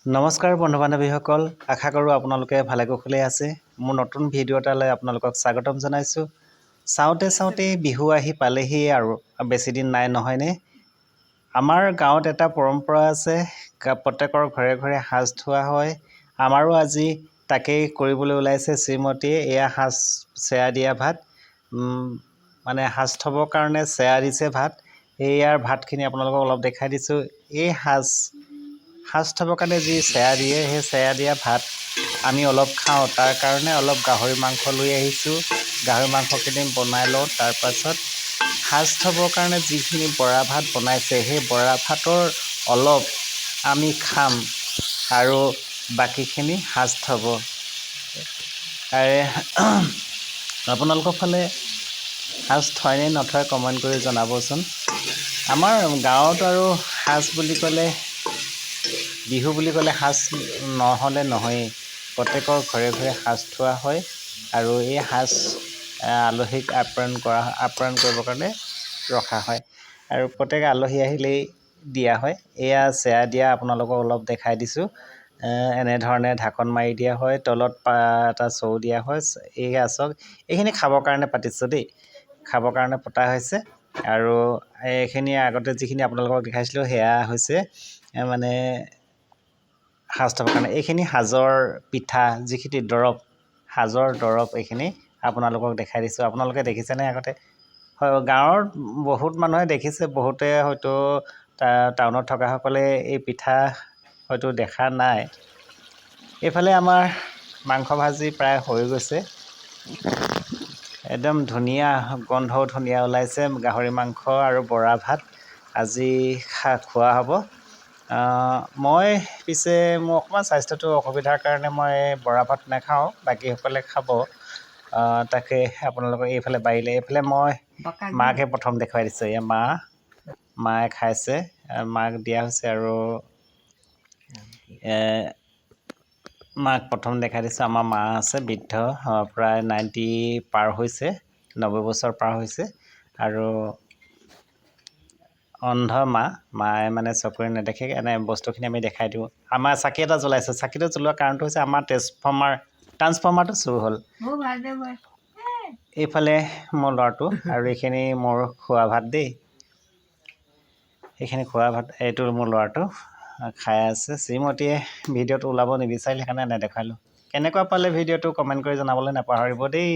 নমস্কাৰ বন্ধু বান্ধৱীসকল, আশা কৰোঁ আপোনালোকে ভালে কুশলে আছে। মোৰ নতুন ভিডিঅ' এটালৈ আপোনালোকক স্বাগতম জনাইছোঁ। চাওঁতে বিহু আহি পালেহি আৰু বেছিদিন নাই নহয়নে? আমাৰ গাঁৱত এটা পৰম্পৰা আছে, প্ৰত্যেকৰ ঘৰে ঘৰে সাজ থোৱা হয়। আমাৰো আজি তাকেই কৰিবলৈ ওলাইছে শ্ৰীমতীয়ে। এয়া সাজ চেয়া দিয়া ভাত, মানে সাজ থ'বৰ কাৰণে চেয়া দিছে ভাত। এইয়াৰ ভাতখিনি আপোনালোকক অলপ দেখাই দিছোঁ। এই সাজ থ'বৰ কাৰণে যি চেয়া দিয়ে, সেই চেয়া দিয়া ভাত আমি অলপ খাওঁ। তাৰ কাৰণে অলপ গাহৰি মাংস লৈ আহিছোঁ। গাহৰি মাংসখিনি বনাই লওঁ। তাৰপাছত সাজ থ'বৰ কাৰণে যিখিনি বৰা ভাত বনাইছে, সেই বৰা ভাতৰ অলপ আমি খাম আৰু বাকীখিনি সাজ থ'ব। আপোনালোকৰ ফালে সাজ থয়নে নথয় কমেণ্ট কৰি জনাবচোন। আমাৰ গাঁৱত আৰু সাজ বুলি ক'লে, বিহু বুলি ক'লে সাজ নহ'লে নহয়েই। প্ৰত্যেকৰ ঘৰে ঘৰে সাজ থোৱা হয় আৰু এই সাজ আলহীক আপ্যায়ন কৰিবৰ কাৰণে ৰখা হয় আৰু প্ৰত্যেক আলহী আহিলেই দিয়া হয়। এয়া চেয়া দিয়া আপোনালোকক অলপ দেখাই দিছোঁ। এনেধৰণে ঢাকন মাৰি দিয়া হয়, তলত এটা চৌ দিয়া হয়। এয়া চাওক, এইখিনি খাবৰ কাৰণে পাতিছোঁ দেই, খাবৰ কাৰণে পতা হৈছে। আৰু এইখিনি আগতে যিখিনি আপোনালোকক দেখাইছিলোঁ, সেয়া হৈছে মানে সাজ থ'বৰ কাৰণে। এইখিনি সাজৰ পিঠা, যিখিনি সাজৰ দৰৱ, এইখিনি আপোনালোকক দেখাই দিছোঁ। আপোনালোকে দেখিছেনে আগতে? হয়, গাঁৱৰ বহুত মানুহে দেখিছে, বহুতে হয়তো টাউনত থকাসকলে এই পিঠা হয়তো দেখা নাই। এইফালে আমাৰ মাংস ভাজি প্ৰায় হৈ গৈছে, একদম ধুনীয়া গোন্ধও ধুনীয়া ওলাইছে। গাহৰি মাংস আৰু বৰা ভাত আজি খোৱা হ'ব। মই পিছে মোৰ অকণমান স্বাস্থ্যটো অসুবিধাৰ কাৰণে মই বৰা ভাত নাখাওঁ, বাকীসকলে খাব। তাকে আপোনালোকক এইফালে মই মাকে প্ৰথম দেখুৱাই দিছোঁ। এয়া মায়ে খাইছে, মাক দিয়া হৈছে আৰু মাক প্ৰথম দেখাই দিছোঁ। আমাৰ মা আছে, বৃদ্ধ, প্ৰায় 90 পাৰ হৈছে, 90 বছৰ পাৰ হৈছে আৰু অন্ধ মায়ে মানে চকুৰে নেদেখে। এনে বস্তুখিনি আমি দেখাই দিওঁ। আমাৰ চাকি এটা জ্বলাইছোঁ। চাকিটো জ্বলোৱাৰ কাৰণটো হৈছে আমাৰ ট্ৰান্সফৰ্মাৰটো চুৰ হ'ল। এইফালে মোৰ ল'ৰাটো, আৰু এইখিনি মোৰ খোৱা ভাত দেই, এইখিনি খোৱা ভাত। এইটো মোৰ ল'ৰাটো খাই আছে। শ্ৰীমতীয়ে ভিডিঅ'টো ওলাব নিবিচাৰিলে, সেইকাৰণে নেদেখালোঁ। কেনেকুৱা পালে ভিডিঅ'টো কমেণ্ট কৰি জনাবলৈ নাপাহৰিব দেই।